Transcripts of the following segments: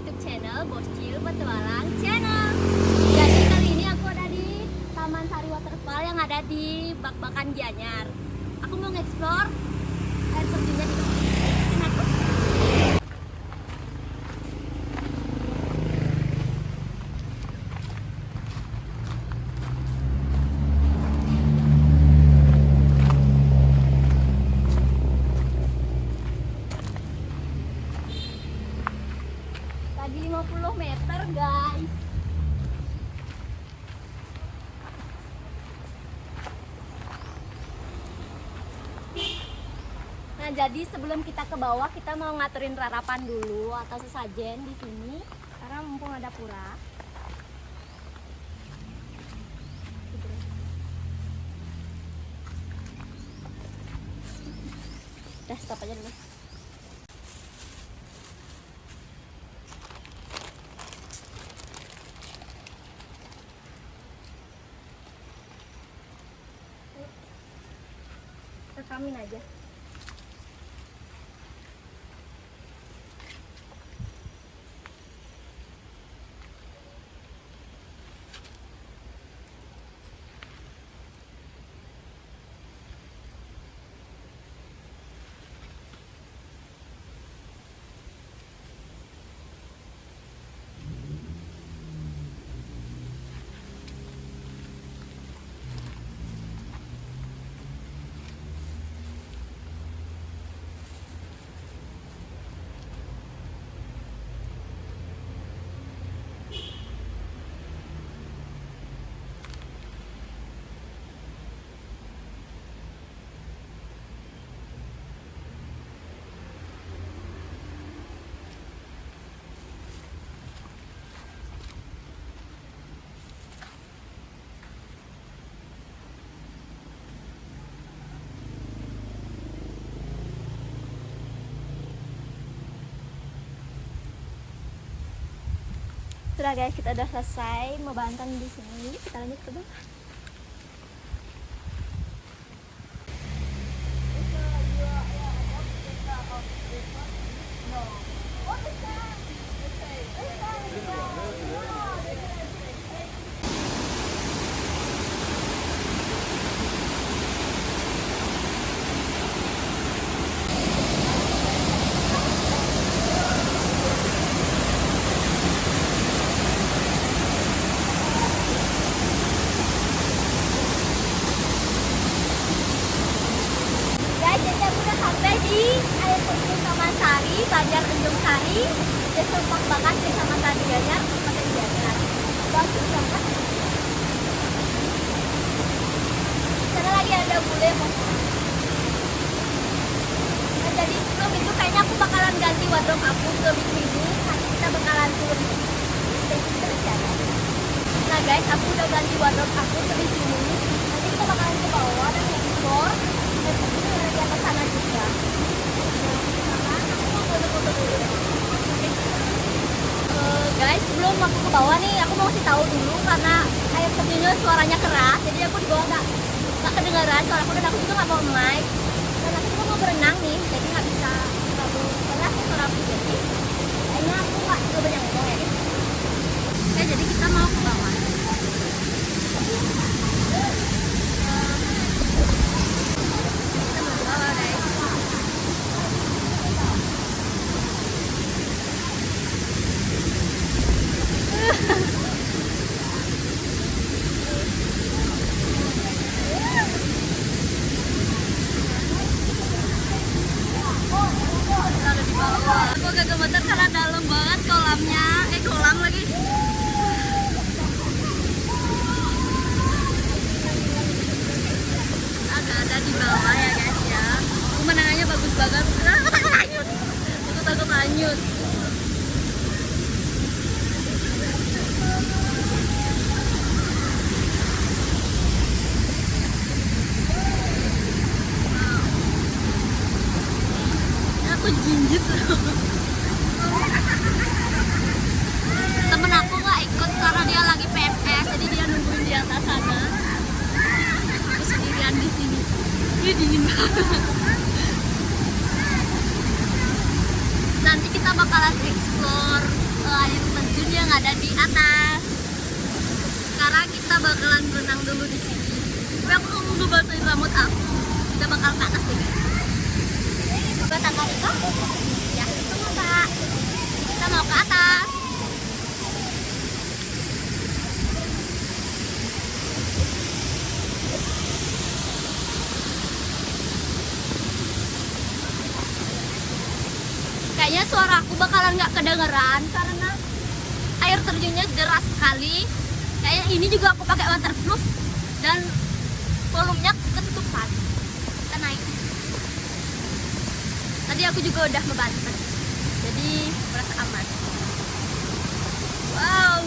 YouTube channel Bocil Petualang Channel. Jadi kali ini aku ada di Taman Sari Waterfall yang ada di Bak-Bakan Gianyar. Aku mau nge-explore air terjunnya di sini. Ikutin aku. Lagi 50 meter guys. Nah, jadi sebelum kita ke bawah kita mau ngaturin rarapan dulu atau sesajen di sini karena mumpung ada pura. Udah stop aja dulu. Rekamin aja. Sudah guys, kita udah selesai membantang di sini. Kita lanjut ke bawah. Di air terjun Taman Sari, Banjar Tanjung Sari, Desa Bak-Bakan, Taman Sari Gianyar, Kabupaten Gianyar. Bagus banget. Sana lagi ada bule mau. Nah, jadi sebelum itu kayaknya aku bakalan ganti wardrobe aku ke ini. Nanti kita bakalan turun. Nah guys, aku udah ganti wardrobe aku ke sini. Nanti kita bakalan ke bawah dan explore. Dan tentunya di atas sana juga. Guys, sebelum aku ke bawah nih, aku mau kasih tahu dulu karena air terjunnya suaranya keras, jadi aku di bawah nggak kedengaran suara aku, dan aku juga nggak mau mic, dan aku juga mau berenang nih, jadi nggak bisa terlalu keras ya suara aku, jadi kayaknya aku nggak banyak ngomong ya. Oke, jadi kita mau ke bawah. Aku agak gemeter karena dalam banget kolamnya, kolam lagi. Agak ada di bawah ya guys ya. Pemandangannya bagus banget. Aku takut hanyut. Aku takut hanyut. Aku jinjit. Temen aku nggak ikut karena dia lagi PMS, jadi dia nungguin di atas sana. Aku sendirian di sini. Ini dingin banget. Nanti kita bakalan explore air terjun yang ada di atas. Sekarang kita bakalan berenang dulu di sini. Tapi aku mau ngebantuin rambut aku. Kita bakal ke atas deh. Coba tanggal itu? Ya, tunggu Pak. Kita mau ke atas. Kayaknya suara aku bakalan nggak kedengeran karena air terjunnya deras sekali. Kayaknya ini juga aku pakai waterproof dan volumenya ketutupan. Kita naik. Tadi aku juga udah ngebantu, jadi merasa aman. Wow.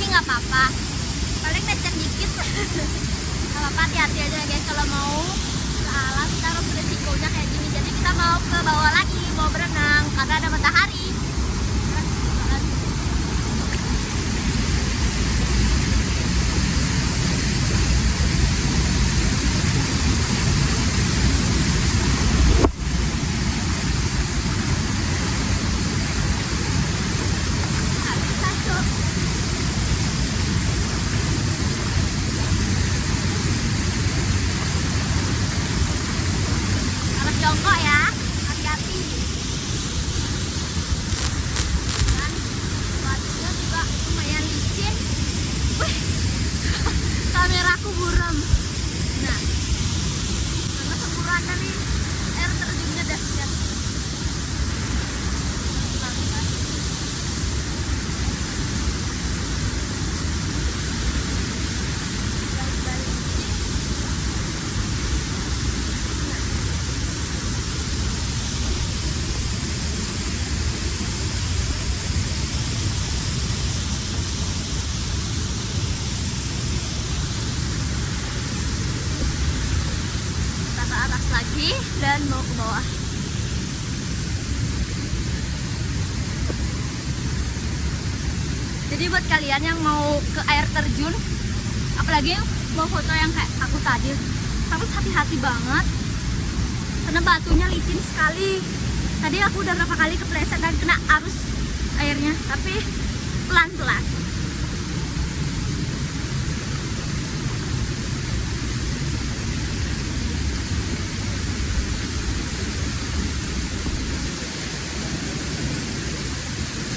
nggak apa-apa, paling lecet dikit. Nggak apa-apa, hati-hati aja guys kalau mau ke alam, kita harus beresikonya kayak gini. Jadi kita mau ke bawah lagi, mau berenang karena ada matahari. Jongkok ya, hati-hati. jalan mau ke bawah. Jadi buat kalian yang mau ke air terjun, apalagi yang mau foto yang kayak aku tadi, harus hati-hati banget karena batunya licin sekali. Tadi aku udah berapa kali kepleset dan kena arus airnya, tapi pelan-pelan.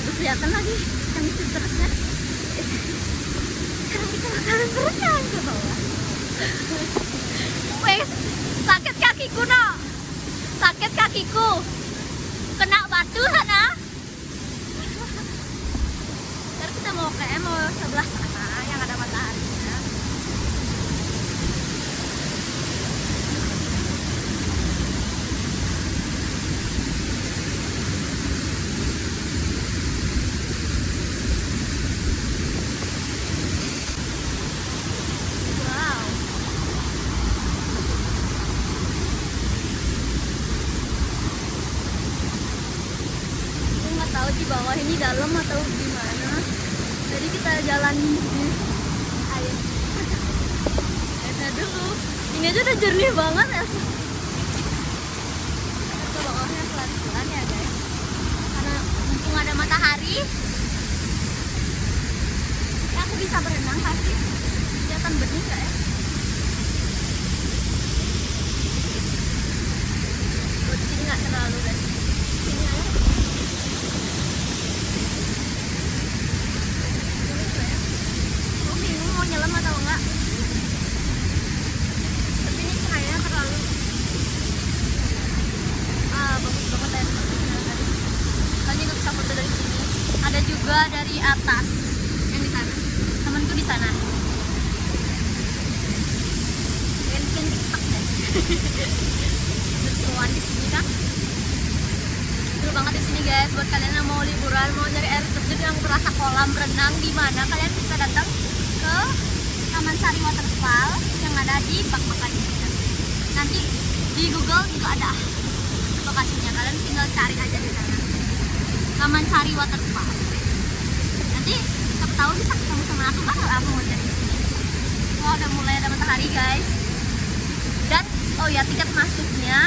Udah kelihatan lagi yang itu terusnya. Sekarang kita bakalan berenang ke bawah. Wes, sakit kakiku no, sakit kakiku, kena batu sana. Ntar kita mau sebelah sana yang ada mataharinya. Wow. Aku nggak tahu di bawah ini dalam atau gimana. Jadi kita jalan di air. Airnya dulu. Ini aja udah jernih banget ya. Kita ke bawahnya pelan-pelan ya guys. Karena mumpung ada matahari. Ya aku bisa berenang pasti. Kelihatan bening nggak ya? Oh, di sini nggak terlalu guys. Sini aja. Aku bingung mau nyelam atau enggak. Tapi ini cahayanya terlalu bagus banget ya. Kalian nggak bisa foto dari sini. Ada juga dari atas yang di sana. Temanku di sana. Bikin TikTok deh. Bersuan di sini kan. Seru banget di sini guys. Buat kalian yang mau liburan, mau nyari air terjun yang berasa kolam renang di mana, kalian bisa datang ke Taman Sari Waterfall yang ada di Bakmakan. Nanti di Google juga ada lokasinya. Kalian tinggal cari aja di sana. Taman Sari Waterfall. Nanti siapa tahu bisa ketemu sama aku kan kalau aku mau cari di sini. Oh, udah mulai ada matahari guys. Dan oh ya, tiket masuknya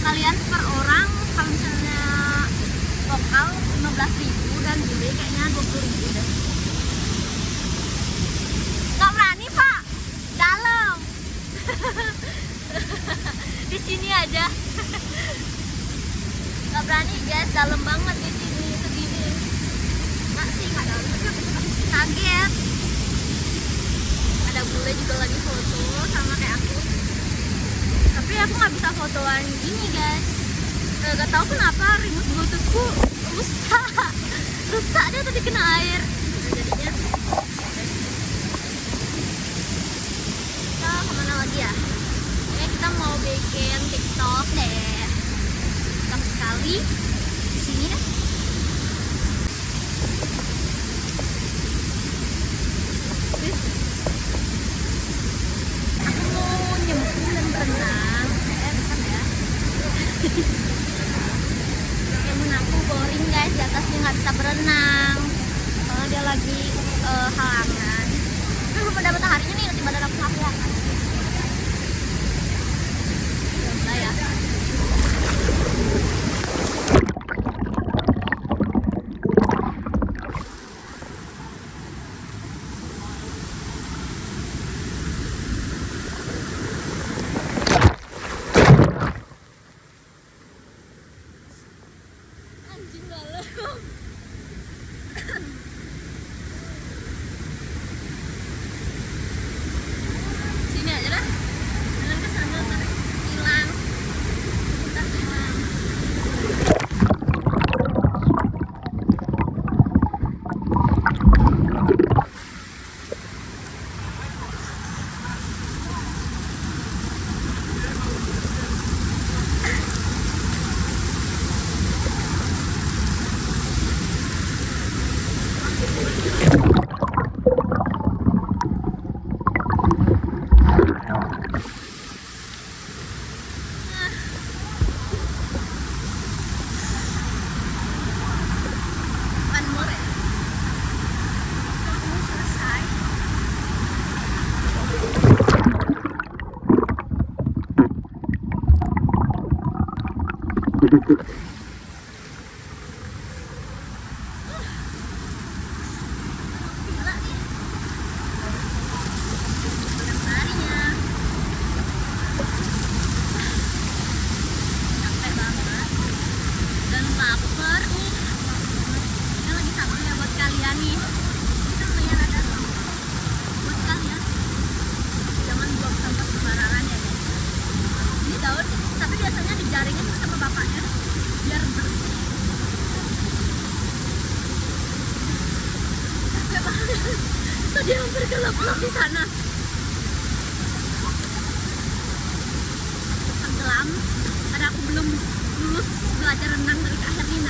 kalian per orang kalau misalnya lokal 15.000 dan bule kayaknya 20.000 deh. Gak berani pak, dalam. Di sini aja. Gak berani guys, dalam banget di sini segini. Nggak sih, nggak dalam, tapi aku kaget. Ada bule juga lagi foto sama kayak aku. Tapi aku nggak bisa fotoan gini guys. Gak tahu kenapa remote bluetoothku rusak dia tadi kena air. Jadinya kita kemana lagi ya? Kita mau bikin TikTok deh. TikTok sekali di sini deh. Aku mau nyemplung dan berenang. Bisa nggak ya? Temen aku boring guys, di atasnya nggak bisa berenang soalnya dia lagi halangan. Tapi belum ada mataharinya nih, nanti badan aku nggak kelihatan. Udah ya. Anjing dalam. Sini aja dah. Jalan ke sana ntar hilang. Ntar hilang. Gila nih. Udah harinya. Capek banget dan lapar nih. Kita lagi sambal ya buat kalian nih. Kita lumayan ada buat kalian. Jangan buang sampah sembarangan ya guys. Ini daun, tapi biasanya dijaringin tuh sama bapaknya biar bersih. Capek banget. Tadi hampir gelap-gelap di sana. Tenggelam. Karena aku belum lulus belajar renang dari Kak Herlina.